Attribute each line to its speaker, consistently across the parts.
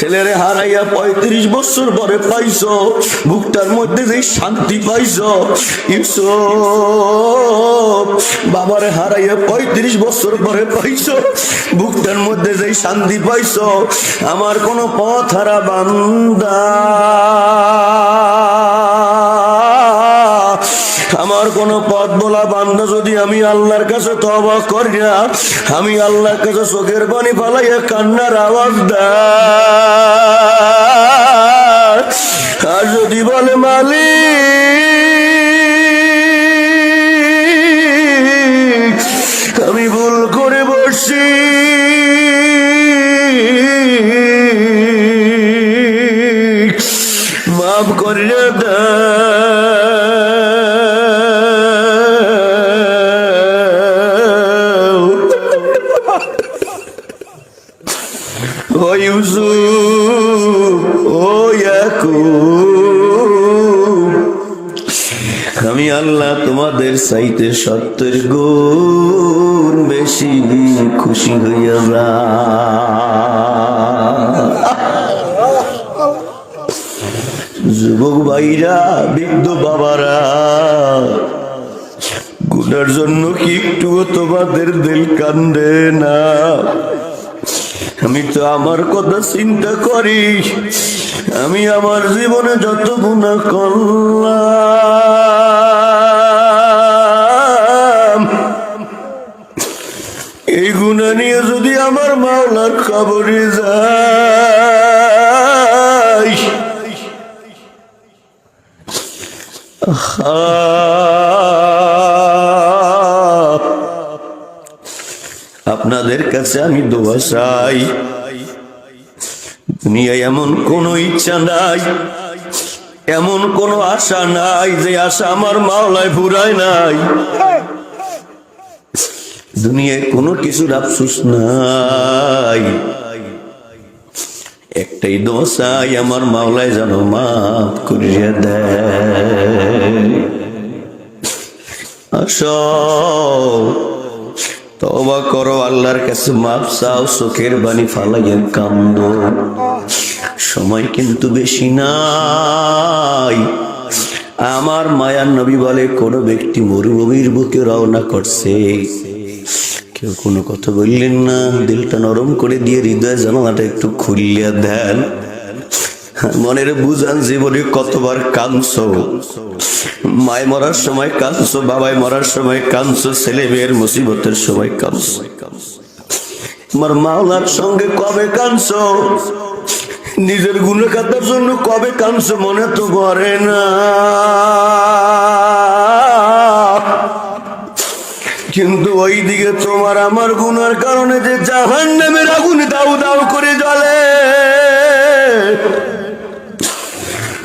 Speaker 1: ছেলেরে হারাইয়া 35 বছর পরে পাইছো, বুকটার মধ্যে যে শান্তি পাইছো। ইউসুফ, বাবারে হারাইয়া 35 বছর পরে পাইছো, বুকটার মধ্যে যে শান্তি পাইছো। আমার কোন পথ হারা বান্দা, আমার কোন পথ বলা বান্দা যদি আমি আল্লাহর কাছে তওবা করি না, আমি আল্লাহর কাছে চোখের পানি ফালাইয়া কান্নার আওয়াজ দেয়, আর যদি বলে মালিক আমি ভুল করে বসছি, মাফ করিয়া দাও। ও ইউসুফ, ও ইয়াকুব, আমি আল্লাহ তোমাদের চাইতে 70 গুণ বেশি খুশি হইয়া যা। যুবক ভাইরা, বৃদ্ধ বাবারা, গুনার জন্য কি একটুও তোমাদের দিল কান্দে না? আমি তো আমার কথা চিন্তা করি, আমি আমার জীবনে যত গুনাহ করলাম, এই গুনাহ নিয়ে যদি আমার মাওলার কবরে যাই, আপনাদের কাছে আমি দোয়া চাই, দুনিয়ায় এমন কোন ইচ্ছা নাই, এমন কোন আশা নাই যে আশা আমার মাওলায় ফুরায় নাই। দুনিয়ায় কোনো কিছুর আফসোস নাই, একটাই দোয়া চাই, আমার মাওলায় যেন মাফ করিয়া দেয়। আসো তওবা করো, আল্লাহর কাছে মাফ চাও, চোখের পানি ফালাইয়া কান্দো। সময় কিন্তু বেশি নাই। আমার মায়ার নবী বলে, কোন ব্যক্তি মরুভূমির বুকে রওনা করছে, কেউ কোনো কথা বললেন না, দিলটা নরম করে দিয়ে হৃদয় জানালাটা একটু খুলিয়া দেন, মনের বুঝান জীবনে কতবার কাঁদছো, মায় মরার সময় কাঁদছো, বাবাই মরার সময় কাঁদছো, ছেলে মেয়ের মুসিবতের সময় কাঁদছো, তোমার মাওলার সঙ্গে কবে কাঁদছো, নিজের গুনাহ কাটার জন্য কবে কাঁদছো মনে তো পড়ে না। কিন্তু ওই দিকে তোমার আমার গুনার কারণে যে জাহান্নামের আগুন দাউ দাউ করে জ্বলে,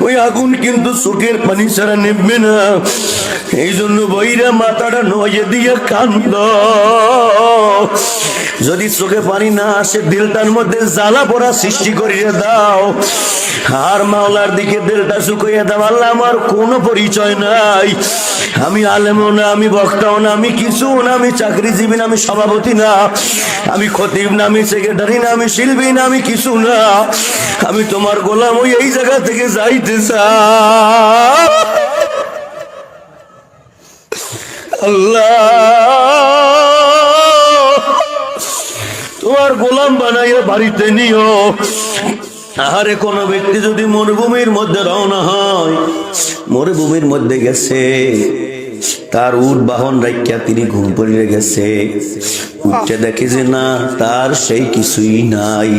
Speaker 1: ওই আগুন কিন্তু চোখের পানি ছাড়া নেমবে না। এই জন্য বইরা মাথাটা নয়ে দিয়ে কান্দ। যদি চোখে পানি না আসে, দিলটার মধ্যে জ্বালা পোড়া সৃষ্টি করিয়ে দাও, আর মাওলার দিকে দিলটা শুকিয়ে দাও। আল্লাহ, আমার কোনো পরিচয় নাই, আমি আলেমও না, আমি বক্তাও না, আমি কিছু না, আমি চাকরিজীবী না, আমি সভাপতি না, আমি খতিব না, আমি সেক্রেটারি না, আমি শিল্পী না, আমি কিছু না, আমি তোমার গোলাম। ওই এই জায়গা থেকে যাইতে চাই, আল্লাহ তোমার গোলাম বানাইয়া বাড়িতে নিও। আরে কোন ব্যক্তি যদি মরুভূমির মধ্যে রওনা হয়, মরুভূমির মধ্যে গেছে, তার উট বাহন রাখিয়া তিনি ঘুম পড়িয়ে গেছে, উঠে দেখে যে না, তার সেই কিছুই নাই।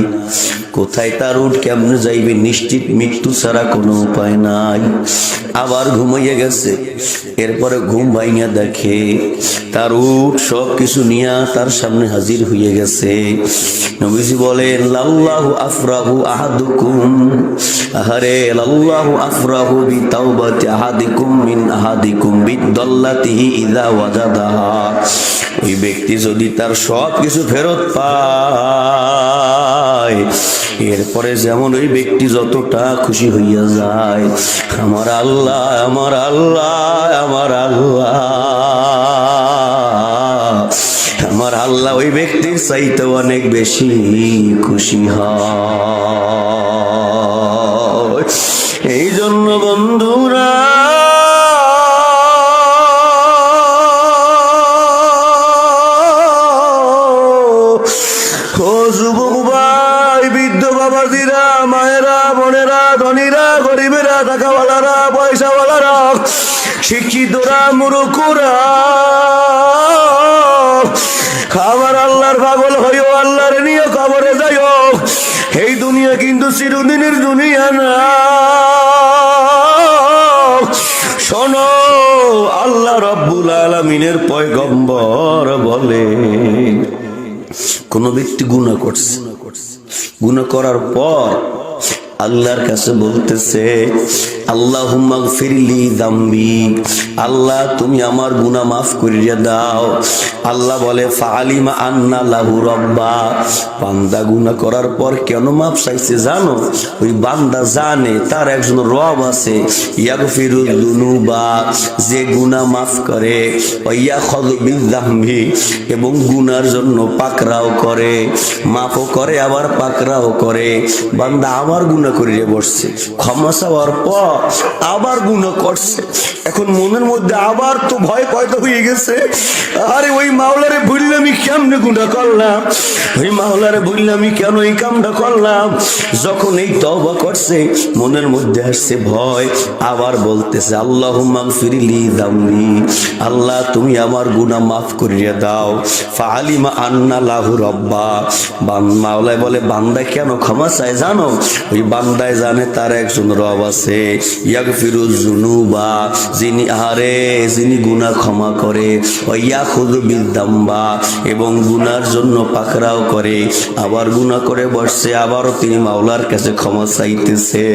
Speaker 1: কোথায় তার উট কেমনে যাইবে, নিশ্চিত মৃত্যু ছাড়া কোনো উপায় নাই। আবার ঘুমাইয়া গেছে, এরপরে ঘুম ভাঙিয়া দেখে তার উট সব কিছু নিয়া তার সামনে হাজির হয়ে গেছে। নবীজি বলেন, লাল্লাহু আফরাহু আহাদুকুম, আহারে লাল্লাহু আফরাহু বিতাওবাতি আহাদিকুম মিন আহাদিকুম বিদাল্লাতিহি ইযা ওয়াজাদাহা। ওই ব্যক্তি যদি তার সব কিছু ফেরত পায়, এরপরে যেমন ওই ব্যক্তি যতটা খুশি হইয়া যায়, আমার আল্লাহ, আমার আল্লাহ, আমার আল্লাহ আমার আল্লাহ ওই ব্যক্তির চাইতে অনেক বেশি খুশি হয়। এই জন্য বন্ধুরা ও যুবক ভাই, বৃদ্ধ বাবাজিরা, মায়েরা, বোনেরা, ধনীরা, গরিবেরা, টাকাওয়ালারা, পয়সাওয়ালারা, শিক্ষিতরা, মূর্খরা, খাবার আল্লাহর পাগল হইও, আল্লাহর নিয়ে কবরে যাইও। এই দুনিয়া কিন্তু চিরদিনের দুনিয়া না। শোনো, আল্লাহ রাব্বুল আলামিনের পয়গম্বর বলে, কোন ব্যক্তি গুনাহ করছে, গুনাহ করার পর আল্লাহর কাছে বলতেছে, আল্লাহুম্মা গফিরলি যামবি, আল্লাহ তুমি আমার গুনাহ মাফ করিয়া দাও। আল্লাহ বলে, ফাআলিমা আন্না লাহু রাব্বা, বান্দা গুনাহ করার পর কেন মাফ চাইছে জানো? ওই বান্দা জানে তার একজন রব আছে, ইয়াগফিরুল যুনুবা, যে গুনাহ মাফ করে, ওয়া ইয়াখযু বিযামবি, এবং গুনার জন্য পাকড়াও করে, মাফও করে আবার পাকড়াও করে। বান্দা আবার গুনাহ করিয়া বসছে, ক্ষমা চাওয়ার পর আবার গুনাহ করছে। এখন মনের মধ্যে আবার তো ভয় পয়দা হয়ে গেছে, আরে ওই মাওলারে ভুললে আমি কেমনে গুনাহ করলাম, ওই মাওলারে ভুললে আমি কেন এই কামটা করলাম। যখন এই তওবা করছে, মনের মধ্যে আসছে ভয়, আবার বলতেছে, আল্লাহুম্মা গফিরলি যামবি, আল্লাহ তুমি আমার গুনাহ মাফ করিয়া দাও। ফাআলিমা আন্না লাহু রাব্বা, মাওলা বলে, বান্দা কেন ক্ষমা চায় জানো? ওই বান্দায় জানে তার একজন রব আছে, ইয়াগফিরুজ যুনুবা, যিনি যিনি গুনাহ ক্ষমা করে, ওয়া ইয়াখুযু বিযামবা, এবং গুনার জন্য পাকড়াও করে। আবার গুনাহ করে বসছে, আবারও তিনি মাওলার কাছে ক্ষমা চাইতেছে।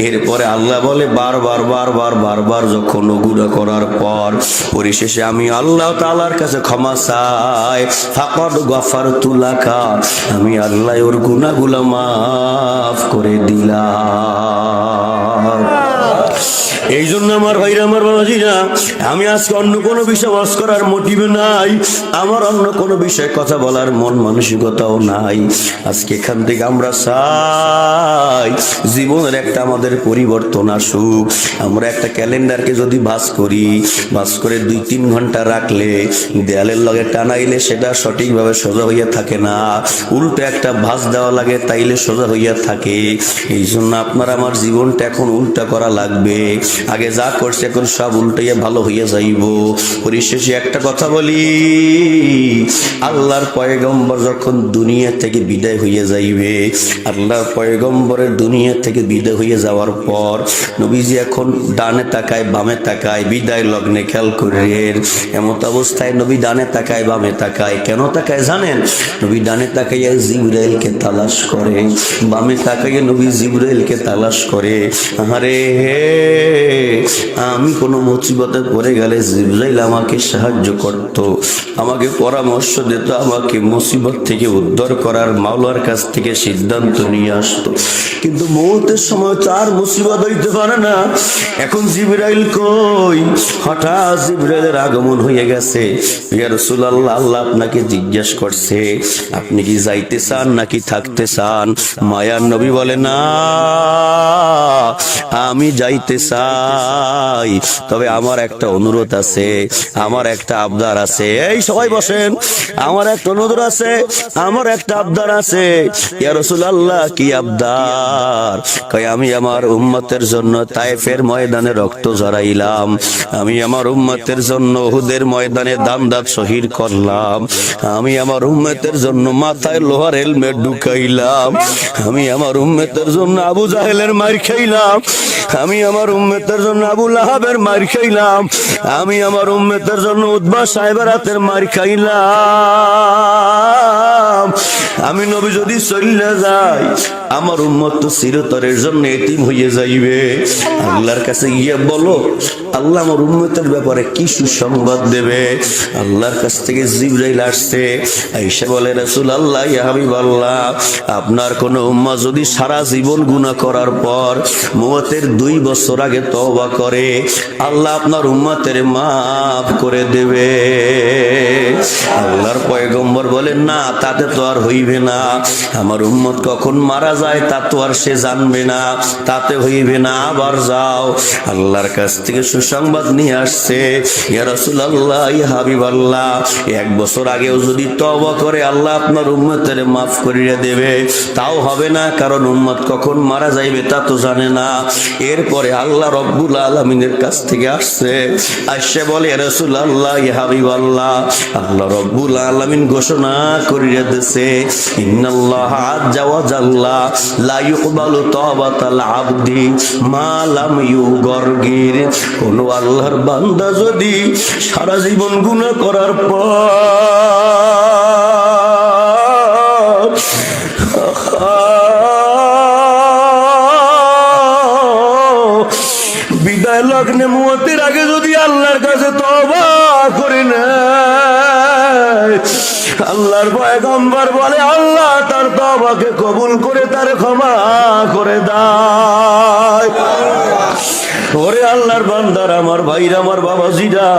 Speaker 1: এরপরে আল্লাহ বলে, বারবার যখন গুনাহ করার পর পরিশেষে আমি আল্লাহ তাআলার কাছে ক্ষমা চাই, ফাকাদ গফারতু লাকা, আমি আল্লাহ ওর গুনাহগুলো মাফ করে দিলাম। এই জন্য আমার ভাইরা, আমার বাবাজিরা, আমি আজকে অন্য কোনো বিষয় ওয়াজ করার মোটিভ নাই, আমার অন্য কোনো বিষয়ে কথা বলার মন মানসিকতাও নাই। আজকে এখান থেকে আমরা চাই জীবনের একটা আমাদের পরিবর্তন আসুক। আমরা একটা ক্যালেন্ডারকে যদি ভাঁজ করি, ভাঁজ করে 2-3 ঘন্টা রাখলে, দেয়ালের লগে টানাইলে সেটা সঠিকভাবে সোজা হইয়া থাকে না, উল্টো একটা ভাঁজ দেওয়া লাগে, তাইলে সোজা হইয়া থাকে। এই জন্য আপনার আমার জীবনটা এখন উল্টা করা লাগবে। আগে যা করছে এখন সব উল্টাইয়া ভালো হইয়া যাইব। পরিশেষে একটা কথা বলি, আল্লাহর পয়গম্বর যখন দুনিয়া থেকে বিদায় হইয়া যাইবে, আল্লাহর পয়গম্বরের দুনিয়া থেকে বিদায় হইয়া যাওয়ার পর নবীজি এখন ডানে তাকায় বামে তাকায়, বিদায় লগ্নে খেয়াল করেন। এমত অবস্থায় নবী ডানে তাকায় বামে তাকায়, কেন তাকায় জানেন? নবী ডানে তাকাইয়া জিবরাইলকে তালাশ করে, বামে তাকাইয়া নবী জিবরাইলকে তালাশ করে। আরে আমি কোনো মুসিবতে পড়ে গেলে জিবরাইল আমাকে সাহায্য করত, আমাকে পরামর্শ দিত, আমাকে মুসিবত থেকে উদ্ধার করার মাওলার কাছ থেকে সিদ্ধান্ত নিয়ে আসতো। কিন্তু মৌতের সময় তার মুসিবত হইতে পারে না। এখন জিবরাইল কই? হঠাৎ জিবরাইলের আগমন হয়ে গেছে। ইয়া রাসূলুল্লাহ, আল্লাহ আপনাকে জিজ্ঞেস করছে আপনি কি যাইতে চান নাকি থাকতে চান? মায়ার নবী বলে, না, আমি যাইতে চাই, তবে আমার একটা অনুরোধ আছে, আমার একটা আবদার আছে। এই সবাই বসেন, আমার একটা অনুরোধ আছে, আমার একটা আবদার আছে। ইয়া রাসূলুল্লাহ, কি আবদার? কই, আমি আমার উম্মতের জন্য তায়েফের ময়দানে রক্ত ঝরাইলাম, আমি আমার উম্মতের জন্য উহুদের ময়দানে দাম শহীদ করলাম, আমি আমার উম্মতের জন্য মাথায় লোহার হেলমেট ঢুকাইলাম, আমি আমার উম্মতের জন্য আবু জাহেলের মার খাইলাম, আমি আমার উম্মতের জন্য আবু লাহাবের মার খাইলাম, আমি আমার উম্মতের জন্য উতবা সাহেবের হাতের মার খাইলাম। আমি নবী যদি চলে যাই, আমার উম্মত তো চিরতরের জন্য এতিম হয়ে যাইবে। আল্লাহর কাছে গিয়ে বলো, আল্লাহ আমার উম্মতের ব্যাপারে কি সুসংবাদ দেবে? আল্লাহর কাছ থেকে জিবরাইল আসছে, আয়েশা বলে, রাসূলুল্লাহ, ইয়া হাবিবাল্লাহ, আপনার কোন উম্মত যদি সারা জীবন গুনাহ করার পর মওতের 2 বছর আগে তওবা করে, আল্লাহ আপনার উম্মতের মাফ করে দেবে। আল্লাহর পয়গম্বর বলেন, না, তাতে তো আর হইবে না। আমার উম্মত কখন মারা যায় তা তো আর সে জানবে না, তাতে হইবে না। আবার যাও, আল্লাহর কাছ থেকে সুসংবাদ নিয়ে আসছে, ইয়া রাসূলুল্লাহ, ইয়া হাবিবাল্লাহ, 1 বছর আগেও যদি তওবা করে আল্লাহ আপনার উম্মতের মাফ করিয়ে দেবে। তাও হবে না, কারণ উম্মত কখন মারা যাইবে তা তো জানে না। এরপরে আল্লাহ রব্বুল আলামিনের কাছ থেকে আসছে, আয়েশা বলে, ইয়া রাসূলুল্লাহ, ইয়া হাবিবাল্লাহ, আল্লাহ রব্বুল আলামিন ঘোষণা করিয়ে দিয়েছে, ইন্নাল্লাহা আযজা ওয়া জাল্লা লা ইউকবালু তাওবাতাল আবদি মা লাম ইউগরগির। কোন আল্লাহর বান্দা যদি সারা জীবন গুনাহ করার পর বিদায় লগ্নে মওতের আগে যদি আল্লাহর কাছে তওবা করে নেয়, আল্লাহর পয়গম্বর বলে, আল্লাহ তার তওবাকে কবুল করে তার ক্ষমা করে দেয়। ওরে আল্লাহর বান্দার, আমার ভাইরা, আমার বাবাজিরা,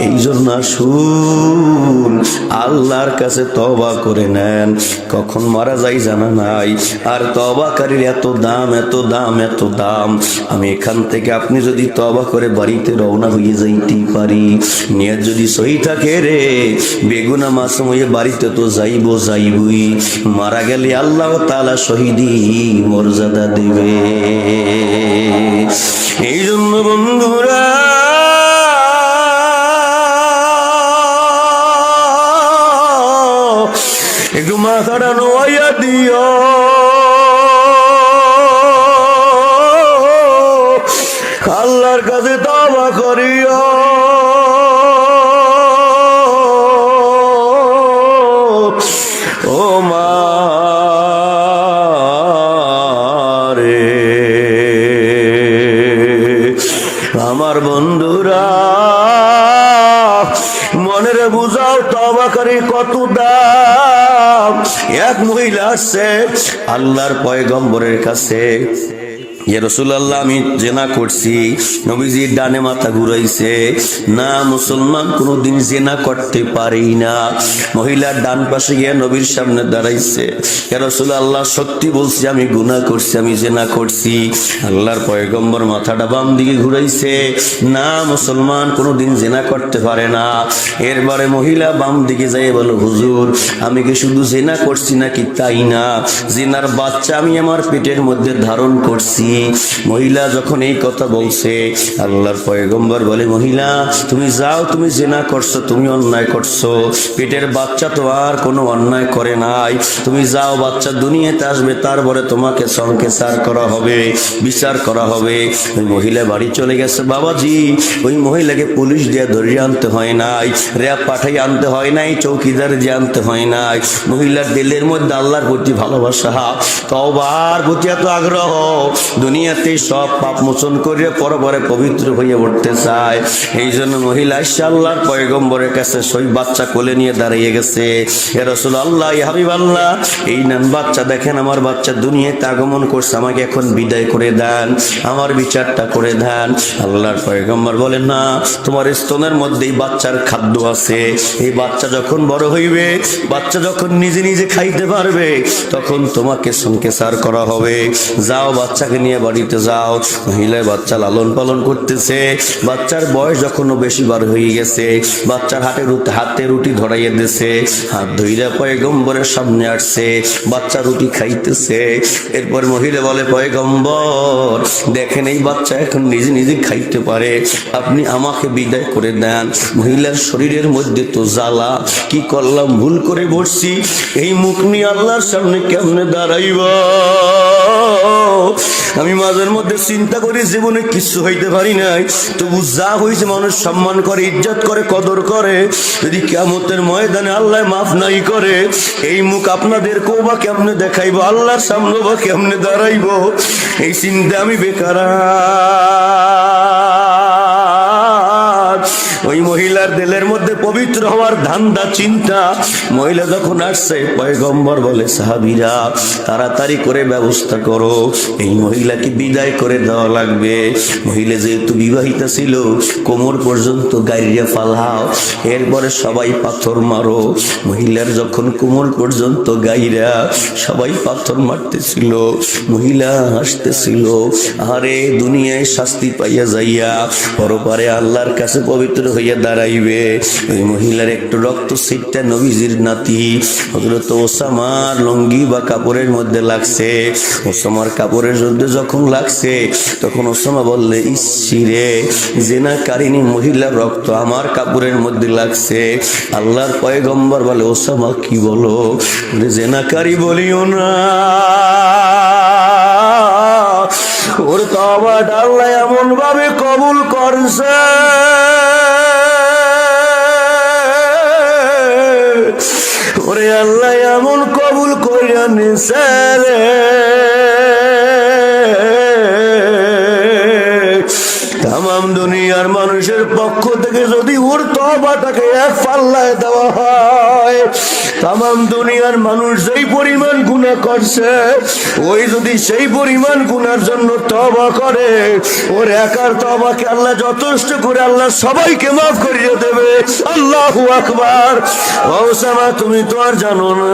Speaker 1: এই জন্য আসুন আল্লাহর কাছে তওবা করে নেন। কখন মারা যাই জানা নাই। আর তওবাকারীর এত দাম, এত দাম, এত দাম। আমি এখান থেকে আপনি যদি তওবা করে বাড়িতে রওনা হয়ে যাইতেই পারি, নিয়ত যদি সহি থাকে, রে বেগুনা মাসুম হয়ে বাড়িতে তো যাইবই। মারা গেলে আল্লাহ তাআলা শহীদি মর্যাদা দেবে। এই জন্য বন্ধুরা, একটু মাথাটা নোয়া দিও। আল্লাহর কাছে তওবা করিও। ও মা রে, আমার বন্ধুরা, মনের বুঝাও তওবাকারী কত দাম। এক মহিলা আসছে আল্লাহর পয়গম্বরের কাছে, ইয়া রাসূলুল্লাহ, আমি জিনা করছি। নবীজির ডানে মাথা ঘুরাইছে, না, মুসলমান কোনদিন জিনা করতে পারেই না। মহিলার ডান পাশে গিয়ে নবীর সামনে দাঁড়াইছে, ইয়া রাসূলুল্লাহ, সত্যি বলছি, আমি গুনাহ করছি, আমি জিনা করছি। আল্লাহর পয়গম্বর মাথাটা বাম দিকে ঘুরাইছে, না, মুসলমান কোনদিন জিনা করতে পারে না। এরপরে মহিলা বাম দিকে যাই বলো, হুজুর, আমি কি শুধু জিনা করছি নাকি তাই না, জিনার বাচ্চা আমি আমার পেটের মধ্যে ধারণ করছি। মহিলা যখন এই কথা বলছে, আল্লাহর পয়গম্বর বলে, মহিলা, তুমি যাও, তুমি জিনা করছো, তুমি অন্যায় করছো। পেটের বাচ্চা তো আর কোনো অন্যায় করে নাই। তুমি যাও, বাচ্চা দুনিয়াতে আসবে, তারপরে তোমাকে সংকেচার করা হবে, বিচার করা হবে। ওই মহিলা বাড়ি চলে গেছে। বাবাজি, ওই মহিলাকে পুলিশ দিয়ে ধরিয়ে আনতে হয় নাই, র্যাব পাঠাই আনতে হয় নাই, চৌকিদার দিয়ে আনতে হয় নাই। মহিলার দিলের মধ্যে আল্লাহর প্রতি ভালোবাসা, তওবার প্রতি এত আগ্রহ, দুনিয়াতে সব পাপ মোচন করে পরপরে পবিত্র হয়ে উঠতে চায়। এই জন্য মহিলা আল্লাহর পয়গম্বরের কাছে সেই বাচ্চা কোলে নিয়ে দাঁড়িয়ে গেছে। ইয়া রাসূলুল্লাহ, ইয়া হাবিবাল্লাহ, এই নেন বাচ্চা, দেখেন আমার বাচ্চা দুনিয়াতে আগমন করছে, আমাকে এখন বিদায় করে দেন, আমার বিচারটা করে দেন। আল্লাহর পয়গম্বর বলেন, না, তোমার স্তনের মধ্যেই বাচ্চার খাদ্য আছে। এই বাচ্চা যখন বড় হইবে, বাচ্চা যখন নিজে নিজে খাইতে পারবে, তখন তোমাকে সংকেচার করা হবে। যাও, বাচ্চাকে নিয়ে বাড়িতে যাও। মহিলা বাচ্চা লালন পালন করতেছে। বাচ্চার বয়স যখন বেশি বার হয়ে গেছে, বাচ্চার হাতে রুটি ধরাইয়ে দিছে, হাত ধইরা পয়গম্বরের সামনে আসছে, বাচ্চা রুটি খাইতেছে। এরপর মহিলা বলে, পয়গম্বর, দেখেন এই বাচ্চা এখন নিজে নিজে খাইতে পারে, আপনি আমাকে বিদায় করে দেন। মহিলার শরীরের মধ্যে তো জ্বালা, কি করলাম, ভুল করে বসছি, এই মুখ নিয়ে আল্লাহর সামনে কেমনে দাঁড়াইব? আমি মাঝের মধ্যে চিন্তা করি জীবনে কিছু হইতে পারি নাই, তবু যা হয়েছে মানুষ সম্মান করে, ইজ্জত করে, কদর করে। যদি কিয়ামতের ময়দানে আল্লাহ মাফ নাই করে, এই মুখ আপনাদেরকেও বা কেমনে দেখাইবো, আল্লাহর সামনে বা কেমনে দাঁড়াইবো, এই চিন্তা আমি বেকার। ওই মহিলার দিলের মধ্যে পবিত্র হওয়ার ধান্দা চিন্তা। মহিলা যখন আসছে, পয়গম্বর বলে, সাহাবীরা তাড়াতাড়ি করে ব্যবস্থা করো, এই মহিলাকে বিদায় করে দেওয়া লাগবে। মহিলা যেহেতু বিবাহিতা ছিল, কোমর পর্যন্ত গাইরিয়া ফালাও, এরপরে সবাই পাথর মারো। মহিলার যখন কোমর পর্যন্ত গাইরা, সবাই পাথর মারতেছিল, মহিলা হাসতেছিল। আরে দুনিয়ায় শাস্তি পাইয়া যাইয়া পরপারে আল্লাহর কাছে পবিত্র হইয়া দাঁড়াইবে। ওই মহিলার একটু রক্ত ছিটটা নবীজির নাতি হযরত ওসামার লঙ্গি বা কাপড়ের মধ্যে লাগছে। ওসামার কাপড়ের মধ্যে যখন লাগছে, তখন ওসামা বললে, ইসিরে জেনাকারিনী মহিলার রক্ত আমার কাপড়ের মধ্যে লাগছে। আল্লাহর পয়গম্বর বলে, ওসামা কি বলো? জেনাকারী বলিও না, ওর তওবাটা আল্লাহ এমন ভাবে কবুল করছে, ওরে আল্লাহ এমন কবুল কইরা নিছে রে। তামাম দুনিয়ার মানুষের পক্ষ থেকে যদি ওর তওবাটাকে এক পাল্লায় দেওয়া হয়, তামাম দুনিয়ার মানুষ যেই পরিমাণ গুনাহ করছে, ওই যদি সেই পরিমাণ গুনার জন্য তওবা করে, ওর একার তওবাকে আল্লাহ যথেষ্ট করে আল্লাহ সবাইকে মাফ করিয়ে দেবে। আল্লাহু আকবার। ওসামা তুমি তো আর জানো না।